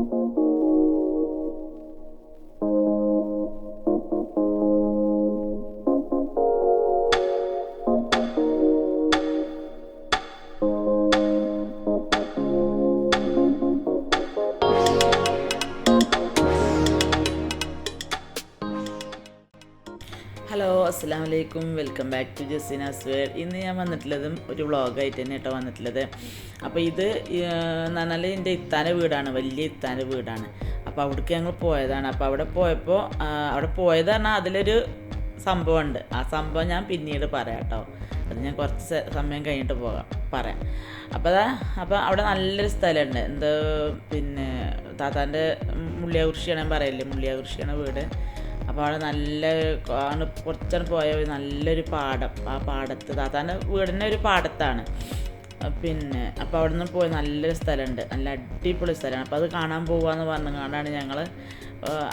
Hello അസ്സലാമു അലൈക്കും, welcome back to Jaseena's world. ഇന്ന് ഞാൻ വന്നിട്ടുള്ളതും ഒരു വ്ളോഗായിട്ട് തന്നെ കേട്ടോ വന്നിട്ടുള്ളത്. അപ്പോൾ ഇത് എന്ന് പറഞ്ഞാൽ എൻ്റെ ഇത്താൻ്റെ വീടാണ്, വലിയ ഇത്താൻ്റെ വീടാണ്. അപ്പോൾ അവിടേക്ക് ഞങ്ങൾ പോയതാണ്. അപ്പോൾ അവിടെ പോയപ്പോൾ അവിടെ പോയത് പറഞ്ഞാൽ അതിലൊരു സംഭവമുണ്ട്. ആ സംഭവം ഞാൻ പിന്നീട് പറയാം കേട്ടോ. അത് ഞാൻ കുറച്ച് സമയം കഴിഞ്ഞിട്ട് പറയാം. അപ്പോൾ അവിടെ നല്ലൊരു സ്ഥലമുണ്ട്. എന്താ പിന്നെ താത്താൻ്റെ മുള്ളിയാകുറിശിയാണ്, ഞാൻ പറയില്ലേ, മുള്ളിയാകുറിശിയാണ് വീട്. അപ്പോൾ അവിടെ നല്ല കുറച്ചാണ് പോയ നല്ലൊരു പാടം. ആ പാടത്ത് താത്താൻ്റെ വീടിൻ്റെ ഒരു പാടത്താണ്. പിന്നെ അപ്പോൾ അവിടെ നിന്ന് പോയി നല്ലൊരു സ്ഥലമുണ്ട്, നല്ല അടിപൊളി സ്ഥലമാണ്. അപ്പോൾ അത് കാണാൻ പോകാമെന്ന് പറഞ്ഞുകൊണ്ടാണ് ഞങ്ങൾ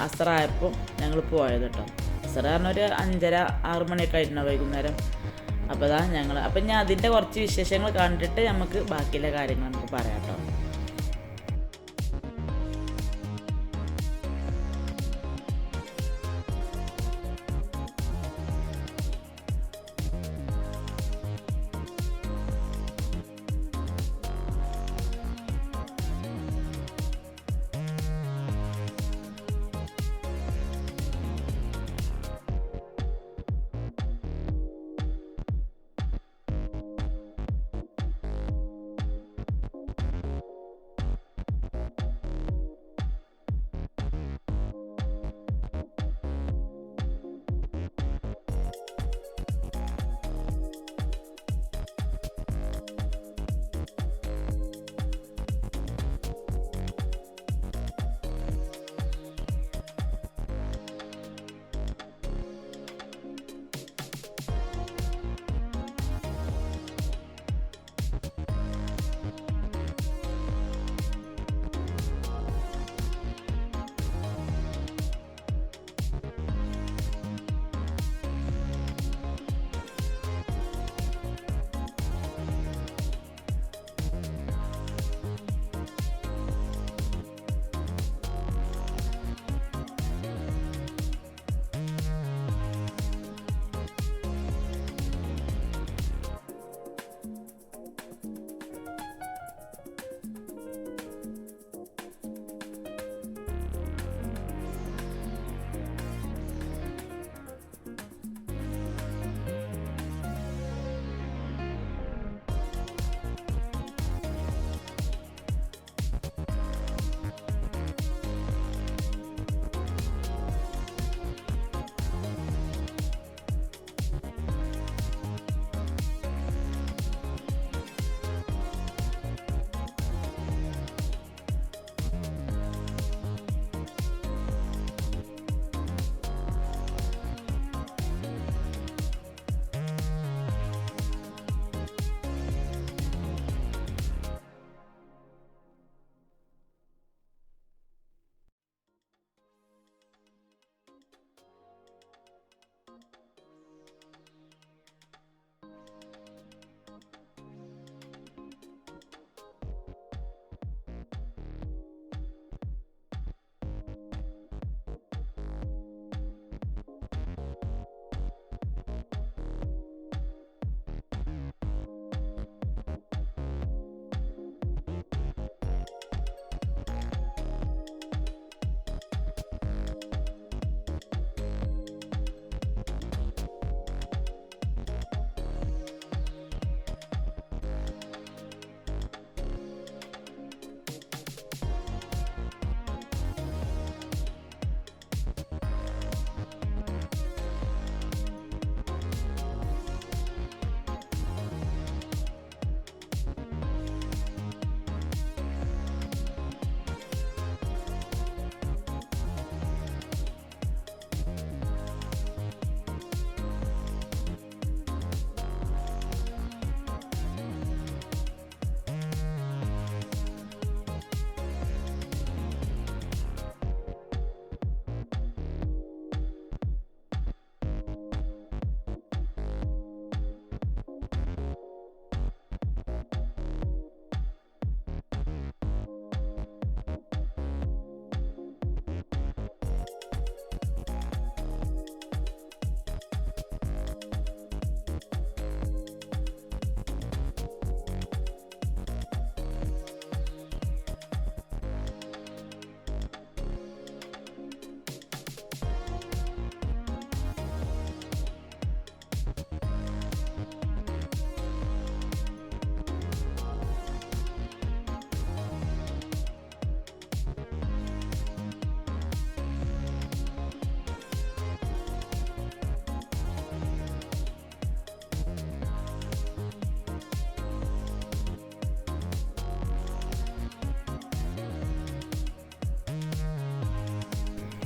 അസറായപ്പോൾ ഞങ്ങൾ പോയത് കേട്ടോ. അസറ പറഞ്ഞ ഒരു 5:30-6 മണിയൊക്കെ ആയിരുന്നു വൈകുന്നേരം. അപ്പോൾ അപ്പോൾ ഞാൻ അതിൻ്റെ കുറച്ച് വിശേഷങ്ങൾ കണ്ടിട്ട് നമുക്ക് ബാക്കിയുള്ള കാര്യങ്ങൾ നമുക്ക് പറയാം കേട്ടോ.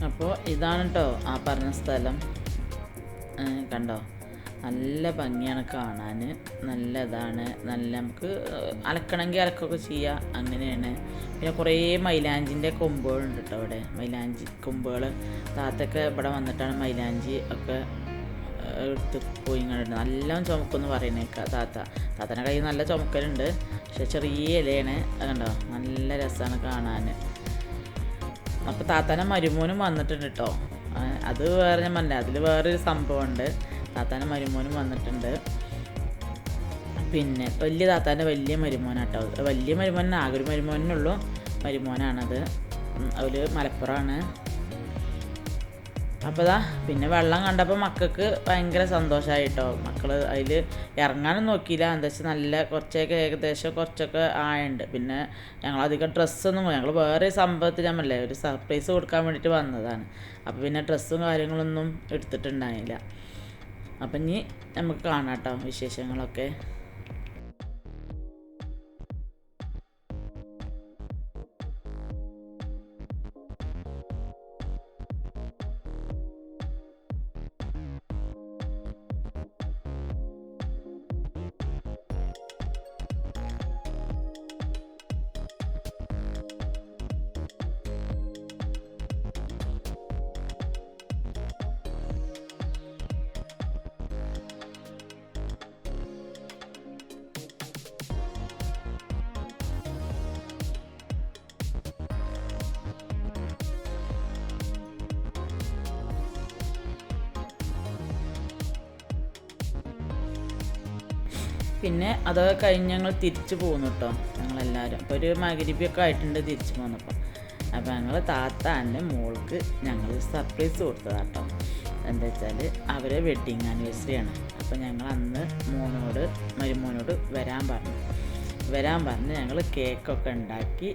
അപ്പോൾ ഇതാണ് കേട്ടോ ആ പറഞ്ഞ സ്ഥലം. കണ്ടോ, നല്ല ഭംഗിയാണ് കാണാൻ, നല്ലതാണ്. നല്ല നമുക്ക് അലക്കണമെങ്കിൽ അലക്കൊക്കെ ചെയ്യാം, അങ്ങനെയാണ്. പിന്നെ കുറേ മൈലാഞ്ചിൻ്റെ കൊമ്പുകളുണ്ട് കേട്ടോ ഇവിടെ, മൈലാഞ്ചി കൊമ്പുകൾ. താത്തൊക്കെ ഇവിടെ വന്നിട്ടാണ് മൈലാഞ്ചി ഒക്കെ എടുത്ത് പോയി കണ്ടിട്ട് നല്ലോണം ചുമക്കുമെന്ന് പറയുന്നേക്കാം. താത്തൻ്റെ കയ്യിൽ നല്ല ചുമക്കലുണ്ട്, പക്ഷെ ചെറിയ ഇലയാണ്. കണ്ടോ, നല്ല രസമാണ് കാണാൻ. അപ്പോൾ താത്താൻ്റെ മരുമോനും വന്നിട്ടുണ്ട് കേട്ടോ. അത് വേറെ ഞാൻ പറഞ്ഞില്ല, അതിൽ വേറൊരു സംഭവമുണ്ട്. താത്താൻ്റെ മരുമോനും വന്നിട്ടുണ്ട്. പിന്നെ വലിയ താത്താൻ്റെ വലിയ മരുമോനാട്ടോ, വലിയ മരുമോൻ ആകെ ഒരു മരുമോനുള്ളൂ, മരുമോനാണത്. അതിൽ മലപ്പുറമാണ്. അപ്പോൾ പിന്നെ വെള്ളം കണ്ടപ്പോൾ മക്കൾക്ക് ഭയങ്കര സന്തോഷമായി കേട്ടോ. മക്കൾ അതിൽ ഇറങ്ങാനും നോക്കിയില്ല, എന്താ വെച്ചാൽ നല്ല കുറച്ചൊക്കെ ആയുണ്ട്. പിന്നെ ഞങ്ങളധികം ഡ്രസ്സൊന്നും, ഞങ്ങൾ വേറെ സംഭവത്തിൽ നമ്മളല്ലേ ഒരു സർപ്രൈസ് കൊടുക്കാൻ വേണ്ടിയിട്ട് വന്നതാണ്. അപ്പോൾ പിന്നെ ഡ്രസ്സും കാര്യങ്ങളൊന്നും എടുത്തിട്ടുണ്ടായില്ല. അപ്പം ഇനി നമുക്ക് കാണാം കേട്ടോ വിശേഷങ്ങളൊക്കെ. പിന്നെ അതൊക്കെ കഴിഞ്ഞ് ഞങ്ങൾ തിരിച്ചു പോകുന്നു കേട്ടോ, ഞങ്ങളെല്ലാവരും. അപ്പോൾ ഒരു മഗ്‌രിബൊക്കെ ആയിട്ടുണ്ട് തിരിച്ചു പോകുന്നപ്പോൾ. അപ്പോൾ ഞങ്ങൾ താത്താൻ്റെ മോൾക്ക് ഞങ്ങൾ സർപ്രൈസ് കൊടുത്തതാണ് കേട്ടോ. എന്താ വെച്ചാൽ അവരെ വെഡ്ഡിങ് ആനിവേഴ്സറിയാണ്. അപ്പോൾ ഞങ്ങൾ അന്ന് മരുമോനോട് വരാൻ പറഞ്ഞ് ഞങ്ങൾ കേക്കൊക്കെ ഉണ്ടാക്കി.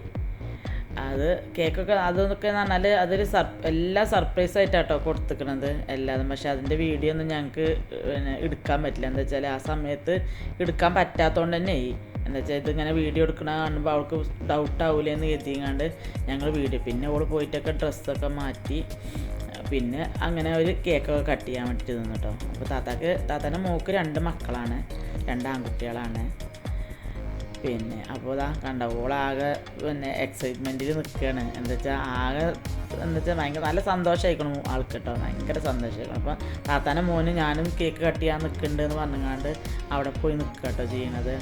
അതൊക്കെ എന്ന് പറഞ്ഞാൽ അതൊരു എല്ലാം സർപ്രൈസായിട്ടാട്ടോ കൊടുത്തിക്കണത് എല്ലാതും. പക്ഷെ അതിൻ്റെ വീഡിയോ ഒന്നും ഞങ്ങൾക്ക് എടുക്കാൻ പറ്റില്ല. എന്താ വെച്ചാൽ ആ സമയത്ത് എടുക്കാൻ പറ്റാത്തതുകൊണ്ട് തന്നെ എന്താ വെച്ചാൽ ഇതിങ്ങനെ വീഡിയോ എടുക്കണ കാണുമ്പോൾ അവൾക്ക് ഡൗട്ടാവൂലെന്ന് കരുതിങ്ങാണ്ട് ഞങ്ങൾ പിന്നെ അവൾ പോയിട്ടൊക്കെ ഡ്രസ്സൊക്കെ മാറ്റി പിന്നെ അങ്ങനെ ഒരു കേക്കൊക്കെ കട്ട് ചെയ്യാൻ വേണ്ടിയിട്ട് നിന്നു കേട്ടോ. അപ്പോൾ താത്താൻ്റെ മോൾക്ക് 2 മക്കളാണ്, 2 ആൺകുട്ടികളാണ്. പിന്നെ അപ്പോൾ കണ്ടവോളാകെ എക്സൈറ്റ്മെൻറ്റിൽ നിൽക്കുകയാണ്. എന്താ വെച്ചാൽ ഭയങ്കര നല്ല സന്തോഷമായിക്കണം ആൾക്ക് കേട്ടോ, ഭയങ്കര സന്തോഷമായിക്കണം. അപ്പോൾ താത്താൻ്റെ മോന് ഞാനും കേക്ക് കട്ട് ചെയ്യാൻ നിൽക്കുന്നുണ്ട് എന്ന് പറഞ്ഞുകൊണ്ട് അവിടെ പോയി നിൽക്കുക കേട്ടോ ചെയ്യണത്.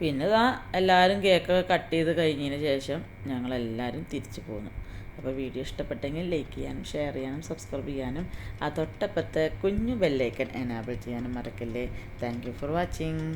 പിന്നെ എല്ലാവരും കേക്കൊക്കെ കട്ട് ചെയ്ത് കഴിഞ്ഞതിന് ശേഷം ഞങ്ങളെല്ലാവരും തിരിച്ചു പോന്നു. അപ്പോൾ വീഡിയോ ഇഷ്ടപ്പെട്ടെങ്കിൽ ലൈക്ക് ചെയ്യാനും ഷെയർ ചെയ്യാനും സബ്സ്ക്രൈബ് ചെയ്യാനും ആ തൊട്ടപ്പുറത്തെ കുഞ്ഞു ബെല്ലൈക്കൺ എനാബിൾ ചെയ്യാനും മറക്കല്ലേ. Thank you for watching.